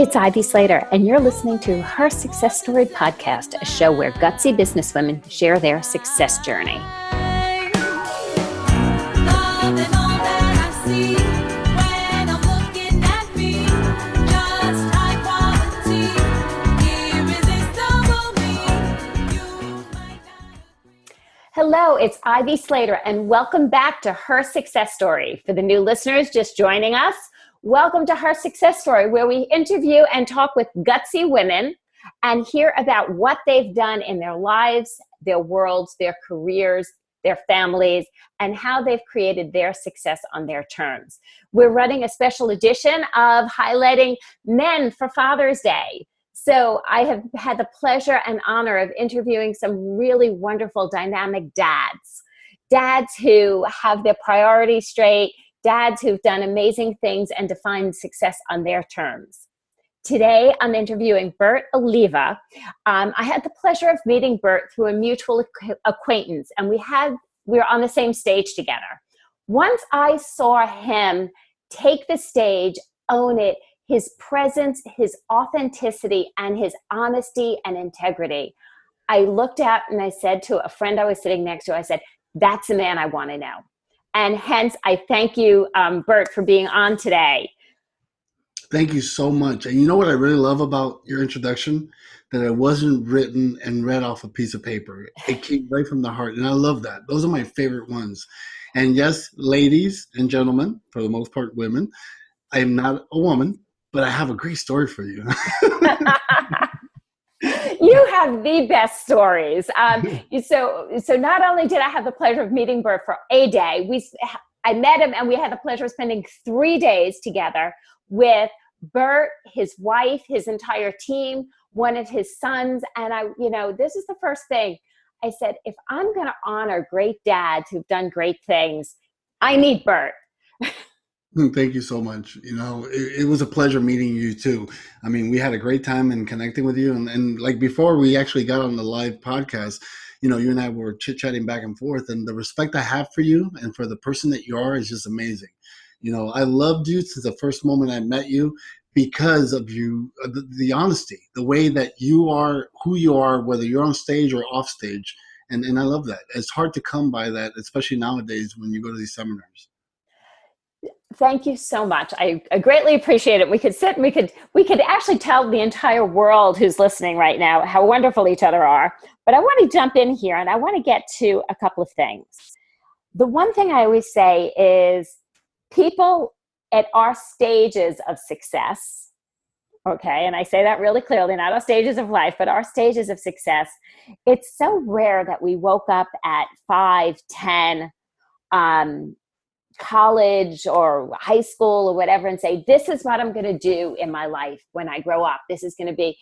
It's Ivy Slater, and you're listening to Her Success Story Podcast, a show where gutsy businesswomen share their success journey. Hello, it's Ivy Slater, and welcome back to Her Success Story. For the new listeners just joining us, welcome to Her Success Story, where we interview and talk with gutsy women and hear about what they've done in their lives, their worlds, their careers, their families, and how they've created their success on their terms. We're running a special edition of highlighting men for Father's Day. So I have had the pleasure and honor of interviewing some really wonderful, dynamic dads who have their priorities straight, dads who've done amazing things and defined success on their terms. Today, I'm interviewing Bert Oliva. I had the pleasure of meeting Bert through a mutual acquaintance, and we were on the same stage together. Once I saw him take the stage, own it, his presence, his authenticity, and his honesty and integrity, I looked out and I said to a friend I was sitting next to, I said, that's the man I want to know. And hence, I thank you, Bert, for being on today. Thank you so much. And you know what I really love about your introduction? That it wasn't written and read off a piece of paper. It came right from the heart. And I love that. Those are my favorite ones. And yes, ladies and gentlemen, for the most part, women, I am not a woman, but I have a great story for you. You have the best stories. So not only did I have the pleasure of meeting Bert for a day, I met him and we had the pleasure of spending 3 days together with Bert, his wife, his entire team, one of his sons. And this is the first thing I said, if I'm going to honor great dads who've done great things, I need Bert. Thank you so much. It was a pleasure meeting you too. I mean, we had a great time in connecting with you. And like before we actually got on the live podcast, you and I were chit-chatting back and forth, and the respect I have for you and for the person that you are is just amazing. I loved you since the first moment I met you because of you, the honesty, the way that you are, who you are, whether you're on stage or off stage. And I love that. It's hard to come by that, especially nowadays when you go to these seminars. Thank you so much. I greatly appreciate it. We could sit and we could actually tell the entire world who's listening right now how wonderful each other are. But I want to jump in here and I want to get to a couple of things. The one thing I always say is people at our stages of success, okay, and I say that really clearly, not our stages of life, but our stages of success, it's so rare that we woke up at 5, 10, college or high school or whatever and say, this is what I'm going to do in my life when I grow up. This is going to be,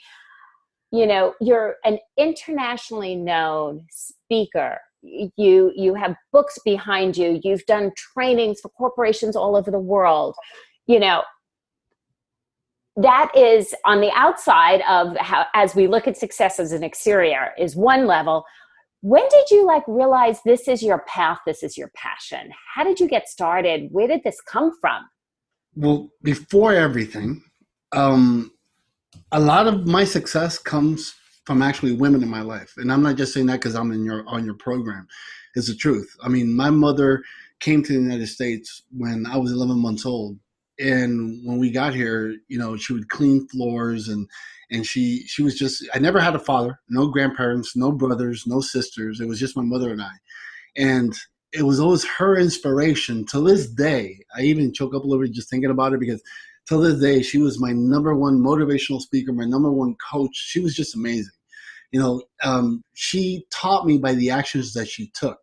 you're an internationally known speaker. You have books behind you. You've done trainings for corporations all over the world. That is on the outside of how, as we look at success as an exterior, is one level. When did you realize this is your path, this is your passion? How did you get started? Where did this come from? Well, before everything, a lot of my success comes from actually women in my life. And I'm not just saying that because I'm on your program. It's the truth. I mean, my mother came to the United States when I was 11 months old. And when we got here, she would clean floors and she was just, I never had a father, no grandparents, no brothers, no sisters. It was just my mother and I. And it was always her inspiration. Till this day, I even choke up a little bit just thinking about it because till this day, she was my number one motivational speaker, my number one coach. She was just amazing. She taught me by the actions that she took.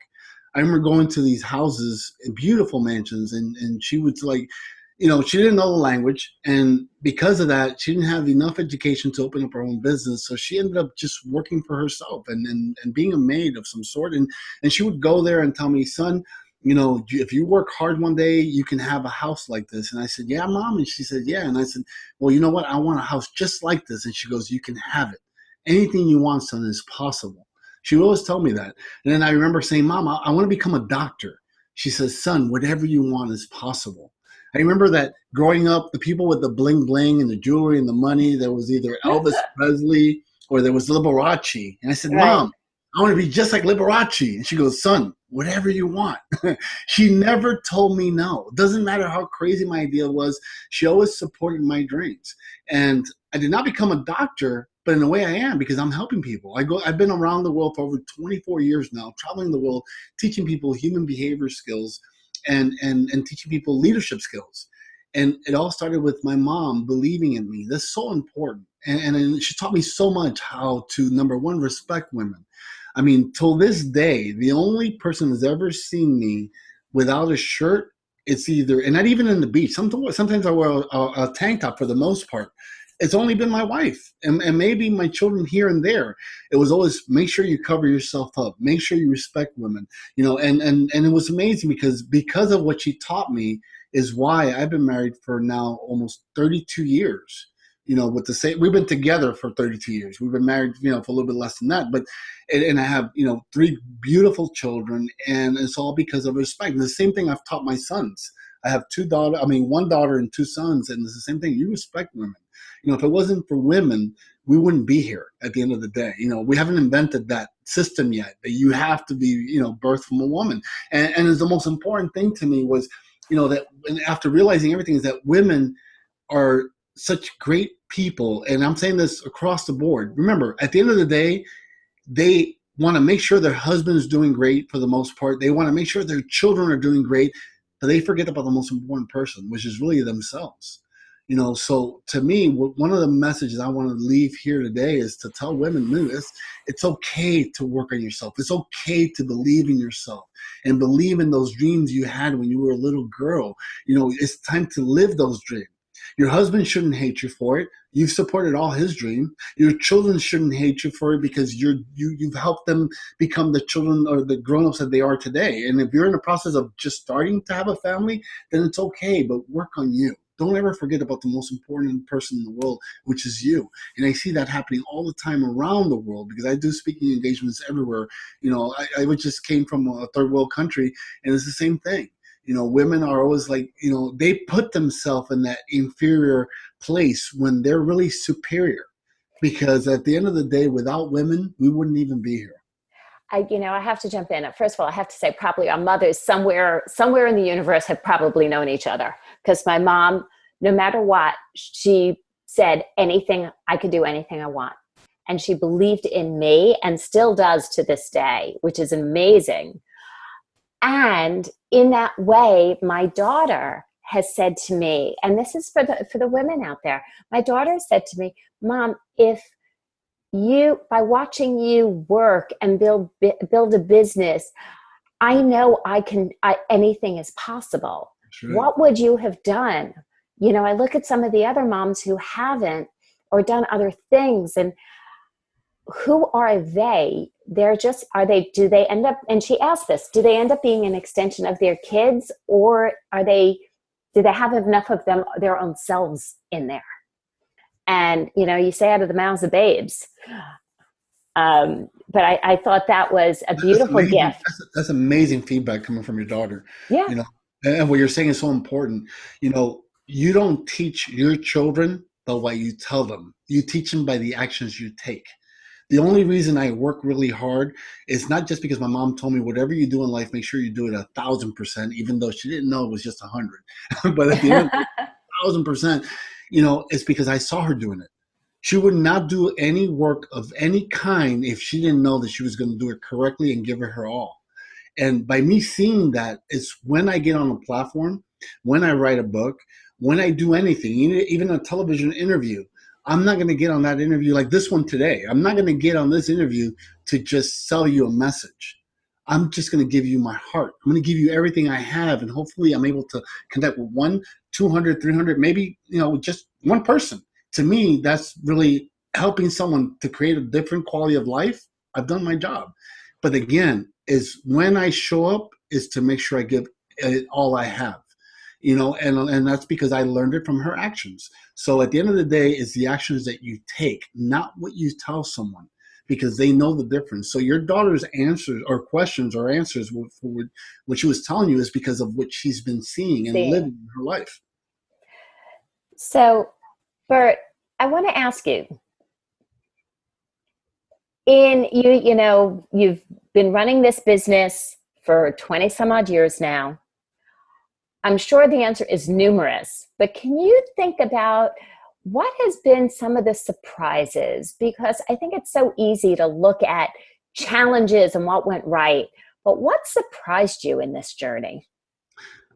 I remember going to these houses, beautiful mansions, and she would she didn't know the language, and because of that, she didn't have enough education to open up her own business. So she ended up just working for herself and being a maid of some sort. And she would go there and tell me, son, if you work hard one day, you can have a house like this. And I said, yeah, Mom. And she said, yeah. And I said, well, you know what? I want a house just like this. And she goes, you can have it. Anything you want, son, is possible. She would always tell me that. And then I remember saying, Mom, I want to become a doctor. She says, son, whatever you want is possible. I remember that growing up, the people with the bling bling and the jewelry and the money, there was either Elvis Presley or there was Liberace. And I said, Right. Mom, I want to be just like Liberace. And she goes, son, whatever you want. She never told me no. It doesn't matter how crazy my idea was. She always supported my dreams. And I did not become a doctor, but in a way I am because I'm helping people. I've been around the world for over 24 years now, traveling the world, teaching people human behavior skills and teaching people leadership skills. And it all started with my mom believing in me. That's so important. And she taught me so much how to, number one, respect women. I mean, till this day, the only person who's ever seen me without a shirt, it's either, and not even in the beach. Sometimes I wear a tank top for the most part. It's only been my wife and maybe my children here and there. It was always make sure you cover yourself up, make sure you respect women, and it was amazing because of what she taught me is why I've been married for now almost 32 years. With the same, we've been together for 32 years. We've been married, for a little bit less than that, but, and I have, three beautiful children, and it's all because of respect. And the same thing I've taught my sons. I have one daughter and two sons, and it's the same thing. You respect women. If it wasn't for women, we wouldn't be here at the end of the day. We haven't invented that system yet, that you have to be, birthed from a woman. And the most important thing to me was, that and after realizing everything is that women are such great people. And I'm saying this across the board. Remember, at the end of the day, they want to make sure their husband's doing great for the most part. They want to make sure their children are doing great, but they forget about the most important person, which is really themselves. So to me, one of the messages I want to leave here today is to tell women, it's okay to work on yourself. It's okay to believe in yourself and believe in those dreams you had when you were a little girl. It's time to live those dreams. Your husband shouldn't hate you for it. You've supported all his dream. Your children shouldn't hate you for it because you've helped them become the children or the grown-ups that they are today. And if you're in the process of just starting to have a family, then it's okay, but work on you. Don't ever forget about the most important person in the world, which is you. And I see that happening all the time around the world because I do speaking engagements everywhere. I just came from a third world country, and it's the same thing. Women are always like, they put themselves in that inferior place when they're really superior. Because at the end of the day, without women, we wouldn't even be here. I have to jump in. First of all, I have to say probably our mothers somewhere in the universe have probably known each other because my mom, no matter what, she said I could do anything I want. And she believed in me and still does to this day, which is amazing. And in that way, my daughter has said to me, and this is for the women out there, my daughter said to me, Mom, by watching you work and build a business, I know anything is possible. Right. What would you have done? I look at some of the other moms who haven't or done other things, and who are they? Do they end up, and she asked this, do they end up being an extension of their kids, or do they have enough of their own selves in there? And, you say out of the mouths of babes. But I thought that was a beautiful gift. That's amazing feedback coming from your daughter. Yeah. And what you're saying is so important. You don't teach your children by what you tell them. You teach them by the actions you take. The only reason I work really hard is not just because my mom told me whatever you do in life, make sure you do it 1,000%, even though she didn't know it was just 100. But at the end, 1,000%, it's because I saw her doing it. She would not do any work of any kind if she didn't know that she was going to do it correctly and give it her all. And by me seeing that, it's when I get on a platform, when I write a book, when I do anything, even a television interview, I'm not going to get on that interview like this one today. I'm not going to get on this interview to just sell you a message. I'm just going to give you my heart. I'm going to give you everything I have, and hopefully I'm able to connect with 1, 200, 300, maybe, just one person. To me, that's really helping someone to create a different quality of life. I've done my job. But again, is when I show up is to make sure I give it all I have. And that's because I learned it from her actions. So at the end of the day, it's the actions that you take, not what you tell someone. because they know the difference. So your daughter's answers or questions or answers for what she was telling you is because of what she's been seeing and Seeing. living in her life. So, Bert, I want to ask you, you've been running this business for 20 some odd years now. I'm sure the answer is numerous, but can you think about what has been some of the surprises? Because I think it's so easy to look at challenges and what went right, but what surprised you in this journey?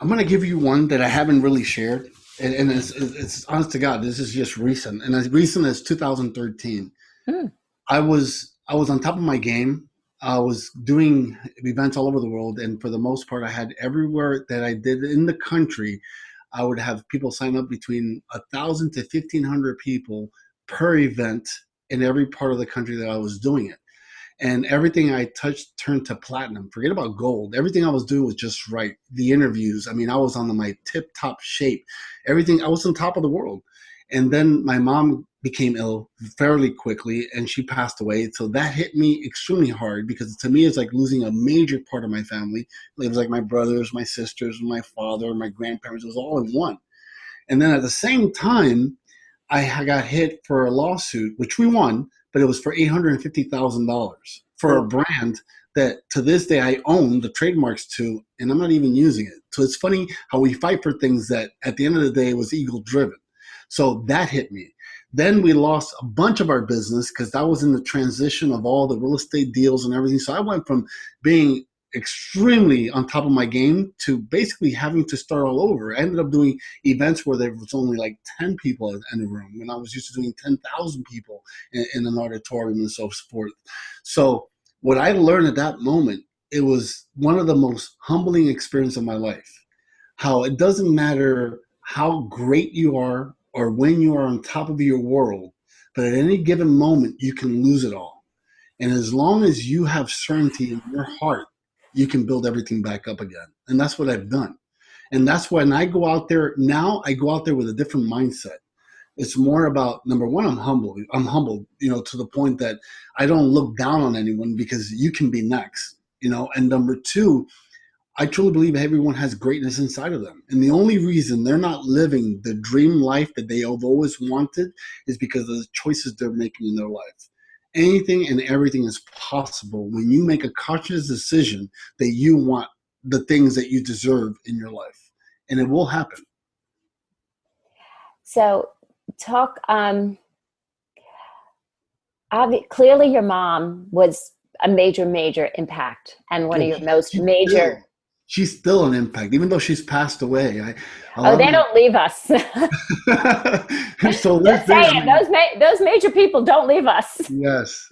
I'm going to give you one that I haven't really shared. And it's honest to God, this is just recent. And as recent as 2013, Hmm. I was on top of my game. I was doing events all over the world, and for the most part, I had everywhere that I did in the country. I would have people sign up between 1,000 to 1,500 people per event in every part of the country that I was doing it. And everything I touched turned to platinum. Forget about gold. Everything I was doing was just right. The interviews, I mean, I was on my tip top shape. Everything, I was on top of the world. And then my mom became ill fairly quickly and she passed away. So that hit me extremely hard because to me, it's like losing a major part of my family. It was like my brothers, my sisters, my father, my grandparents. It was all in one. And then at the same time, I got hit for a lawsuit, which we won, but it was for $850,000 for a brand that to this day I own the trademarks to, and I'm not even using it. So it's funny how we fight for things that at the end of the day was ego driven. So that hit me. Then we lost a bunch of our business because that was in the transition of all the real estate deals and everything. So I went from being extremely on top of my game to basically having to start all over. I ended up doing events where there was only like 10 people in a room when I was used to doing 10,000 people in an auditorium and so forth. So what I learned at that moment, it was one of the most humbling experiences of my life. How it doesn't matter how great you are or when you are on top of your world, but at any given moment, you can lose it all. And as long as you have certainty in your heart, you can build everything back up again. And that's what I've done. And that's when I go out there now, I go out there with a different mindset. It's more about number one, I'm humble. I'm humbled, to the point that I don't look down on anyone because you can be next, and number two, I truly believe everyone has greatness inside of them. And the only reason they're not living the dream life that they have always wanted is because of the choices they're making in their life. Anything and everything is possible when you make a conscious decision that you want the things that you deserve in your life. And it will happen. So talk, clearly your mom was a major impact and one of your most major. She's still an impact, even though she's passed away. They don't leave us. So just saying, those major people don't leave us. Yes,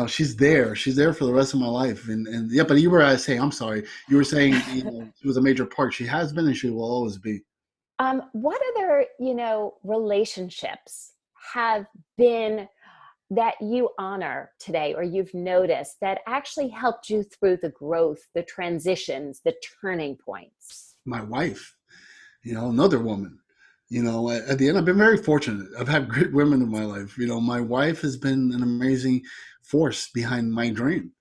she's there. She's there for the rest of my life. And yeah, but you were saying, I'm sorry, you were saying, she was a major part. She has been, and she will always be. What other, relationships have been that you honor today or you've noticed that actually helped you through the growth, the transitions, the turning points? My wife, another woman. At the end, I've been very fortunate. I've had great women in my life. My wife has been an amazing force behind my dream.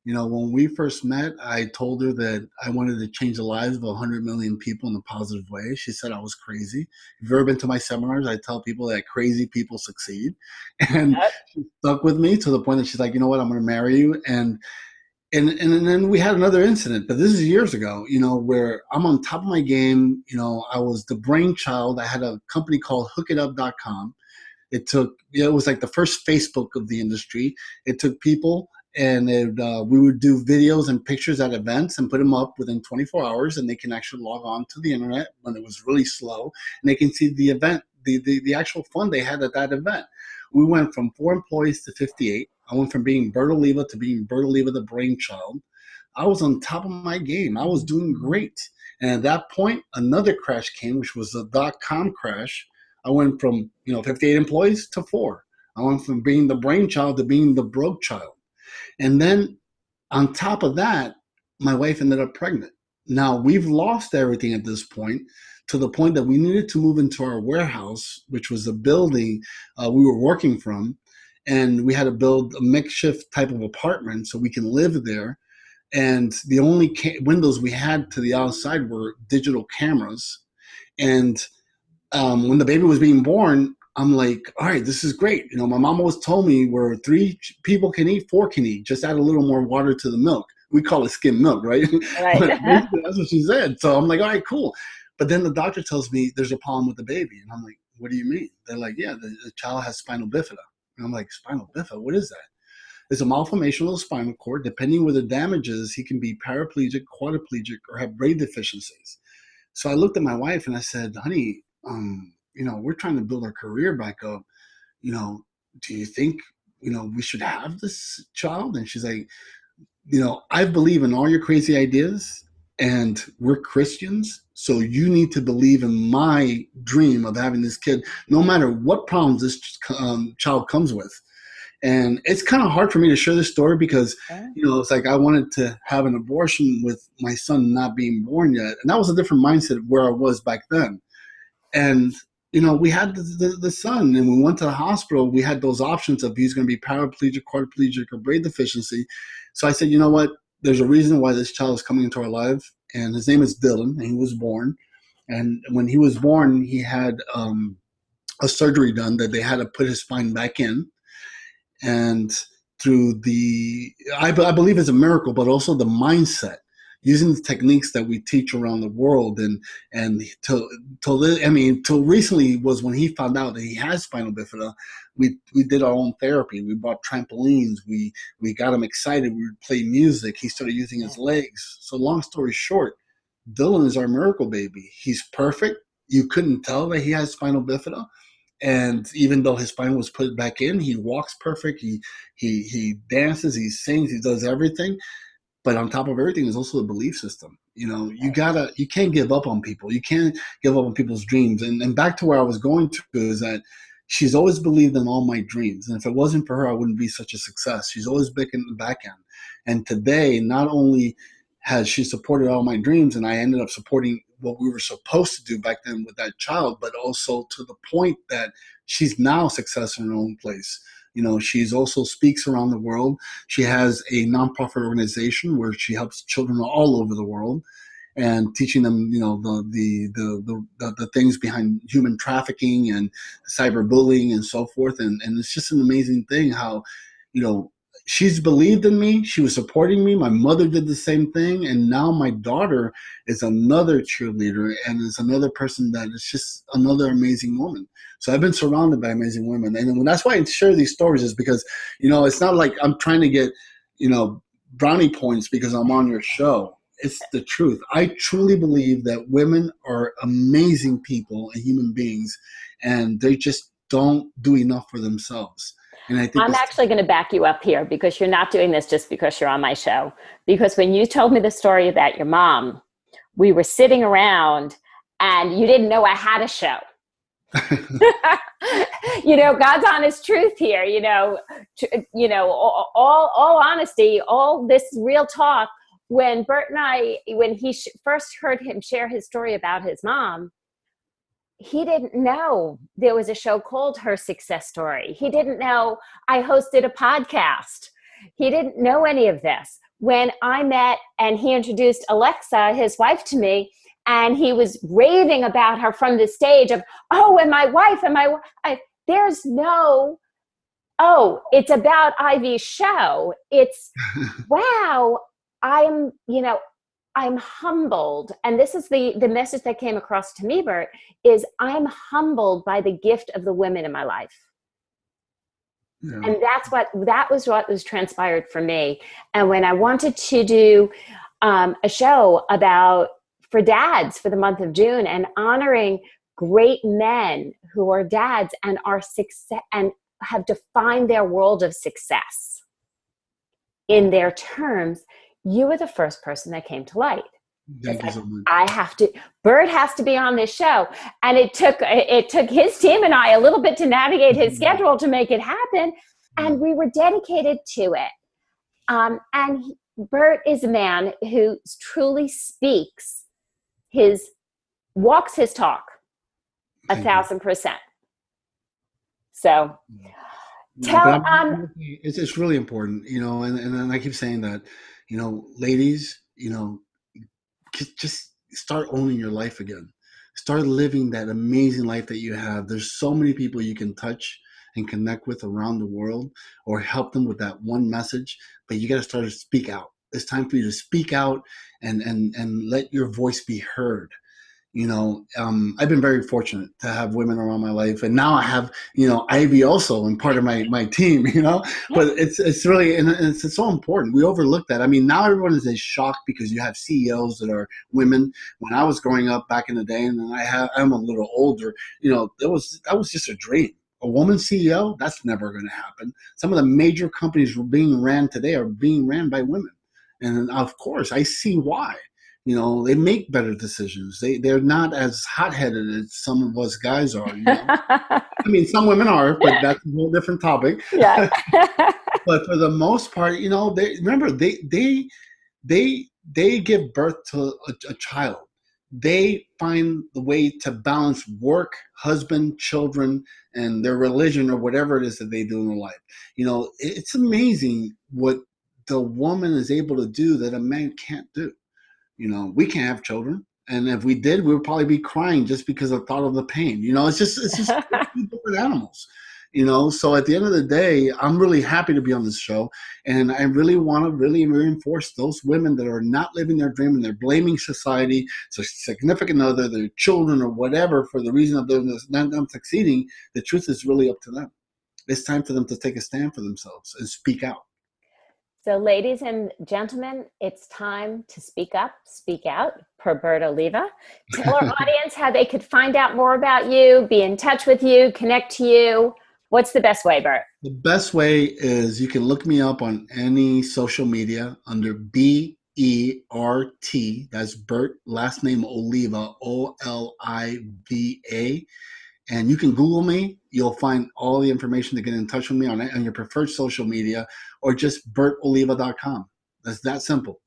When we first met, I told her that I wanted to change the lives of 100 million people in a positive way. She said I was crazy. If you've ever been to my seminars, I tell people that crazy people succeed. And she stuck with me to the point that she's like, you know what, I'm going to marry you. And then we had another incident, but this is years ago, where I'm on top of my game. I was the brainchild. I had a company called hookitup.com. It was like the first Facebook of the industry. It took people and we would do videos and pictures at events and put them up within 24 hours, and they can actually log on to the internet when it was really slow, and they can see the event, the actual fun they had at that event. We went from 4 employees to 58. I went from being Bert Oliva to being Bert Oliva, the brainchild. I was on top of my game. I was doing great. And at that point, another crash came, which was the .com crash. I went from 58 employees to 4. I went from being the brainchild to being the broke child. And then on top of that, my wife ended up pregnant. Now we've lost everything at this point, to the point that we needed to move into our warehouse, which was the building we were working from. and we had to build a makeshift type of apartment so we can live there. And the only windows we had to the outside were digital cameras. And when the baby was being born, I'm like, all right, this is great. You know, my mom always told me where 3 people can eat, 4 can eat. Just add a little more water to the milk. We call it skim milk, right? Right. But basically, that's what she said. So I'm like, all right, cool. But then the doctor tells me there's a problem with the baby. And I'm like, what do you mean? They're like, yeah, the child has spinal bifida. And I'm like, spinal bifida? What is that? It's a malformation of the spinal cord. Depending where the damage is, he can be paraplegic, quadriplegic, or have brain deficiencies. So I looked at my wife and I said, honey, you know, we're trying to build our career back up. You know, do you think, you know, we should have this child? And she's like, you know, I believe in all your crazy ideas, and we're Christians. So you need to believe in my dream of having this kid, no matter what problems this child comes with. And it's kind of hard for me to share this story because, you know, it's like I wanted to have an abortion with my son not being born yet. And that was a different mindset of where I was back then. And, you know, we had the son, and we went to the hospital. We had those options of he's going to be paraplegic, quadriplegic, or brain deficiency. So I said, you know what? There's a reason why this child is coming into our life. And his name is Dylan, and he was born. And when he was born, he had a surgery done that they had to put his spine back in. And through I believe it's a miracle, but also the mindset, using the techniques that we teach around the world, and till recently was when he found out that he has spinal bifida. We did our own therapy. We bought trampolines. We got him excited. We would play music. He started using his legs. So long story short, Dylan is our miracle baby. He's perfect. You couldn't tell that he has spinal bifida. And even though his spine was put back in, he walks perfect. He dances, he sings, he does everything. But on top of everything, there's also the belief system. You know, you can't give up on people. You can't give up on people's dreams. And back to where I was going to is that she's always believed in all my dreams. And if it wasn't for her, I wouldn't be such a success. She's always big in the back end. And today, not only has she supported all my dreams, and I ended up supporting what we were supposed to do back then with that child, but also to the point that she's now a success in her own place. You know, she's also speaks around the world. She has a nonprofit organization where she helps children all over the world and teaching them, you know, the things behind human trafficking and cyberbullying and so forth. And it's just an amazing thing how, you know, she's believed in me. She was supporting me. My mother did the same thing. And now my daughter is another cheerleader and is another person that is just another amazing woman. So I've been surrounded by amazing women. And that's why I share these stories, is because, you know, it's not like I'm trying to get, you know, brownie points because I'm on your show. It's the truth. I truly believe that women are amazing people and human beings, and they just don't do enough for themselves. And I think I'm actually going to back you up here, because you're not doing this just because you're on my show. Because when you told me the story about your mom, we were sitting around and you didn't know I had a show. You know, God's honest truth here, all honesty, all this real talk. When Bert and I, when he first heard him share his story about his mom, he didn't know there was a show called Her Success Story. He didn't know I hosted a podcast. He didn't know any of this. When I met and he introduced Alexa, his wife, to me, and he was raving about her from the stage of, oh, and my wife, there's no, oh, it's about Ivy's show. It's, wow, I'm humbled. And this is the message that came across to me, Bert, is I'm humbled by the gift of the women in my life. Yeah. And that was what was transpired for me. And when I wanted to do a show for dads for the month of June, and honoring great men who are dads and are success and have defined their world of success in their terms, you were the first person that came to light. Thank you so much. Bert has to be on this show. And it took his team and I a little bit to navigate his schedule to make it happen. And we were dedicated to it. Bert is a man who truly walks his talk 1,000%. So But Tell it's really important, and I keep saying that, ladies, just start owning your life again. Start living that amazing life that you have. There's so many people you can touch and connect with around the world, or help them with that one message. But you got to start to speak out. It's time for you to speak out and let your voice be heard. I've been very fortunate to have women around my life, and now I have, Ivy also and part of my team, but it's really, and it's so important. We overlook that. I mean, now everyone is in shock because you have CEOs that are women. When I was growing up back in the day, and I'm a little older, that was just a dream. A woman CEO, that's never going to happen. Some of the major companies being ran today are being ran by women. And of course, I see why. They make better decisions. They're not as hot-headed as some of us guys are. I mean, some women are, but that's a whole different topic. Yeah. But for the most part, they give birth to a child. They find the way to balance work, husband, children, and their religion or whatever it is that they do in their life. It's amazing what the woman is able to do that a man can't do. We can't have children, and if we did, we would probably be crying just because of the thought of the pain. It's just two different animals. So at the end of the day, I'm really happy to be on this show, and I really want to really reinforce those women that are not living their dream and they're blaming society, so significant other, their children, or whatever for the reason of them not succeeding. The truth is really up to them. It's time for them to take a stand for themselves and speak out. So, ladies and gentlemen, it's time to speak up, speak out, per Bert Oliva. Tell our audience how they could find out more about you, be in touch with you, connect to you. What's the best way, Bert? The best way is you can look me up on any social media under BERT. That's Bert, last name Oliva, Oliva. And you can Google me. You'll find all the information to get in touch with me on your preferred social media, or just bertoliva.com. That's that simple.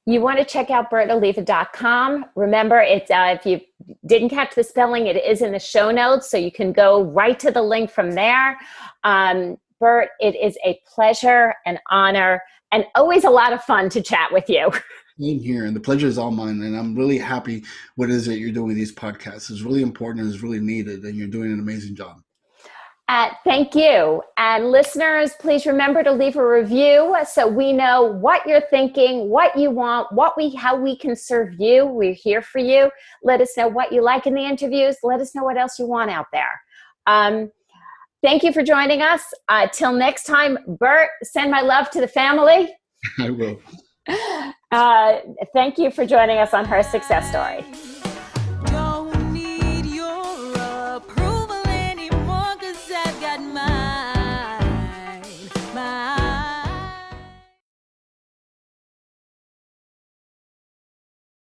You want to check out bertoliva.com. Remember, it's if you didn't catch the spelling, it is in the show notes, so you can go right to the link from there. Bert, it is a pleasure and honor and always a lot of fun to chat with you. Being here, and the pleasure is all mine, and I'm really happy what it is that you're doing with these podcasts. It's really important and it's really needed, and you're doing an amazing job. Thank you. And listeners, please remember to leave a review so we know what you're thinking, what you want, how we can serve you. We're here for you. Let us know what you like in the interviews. Let us know what else you want out there. Thank you for joining us. Till next time, Bert, send my love to the family. I will. Thank you for joining us on Her Success Story.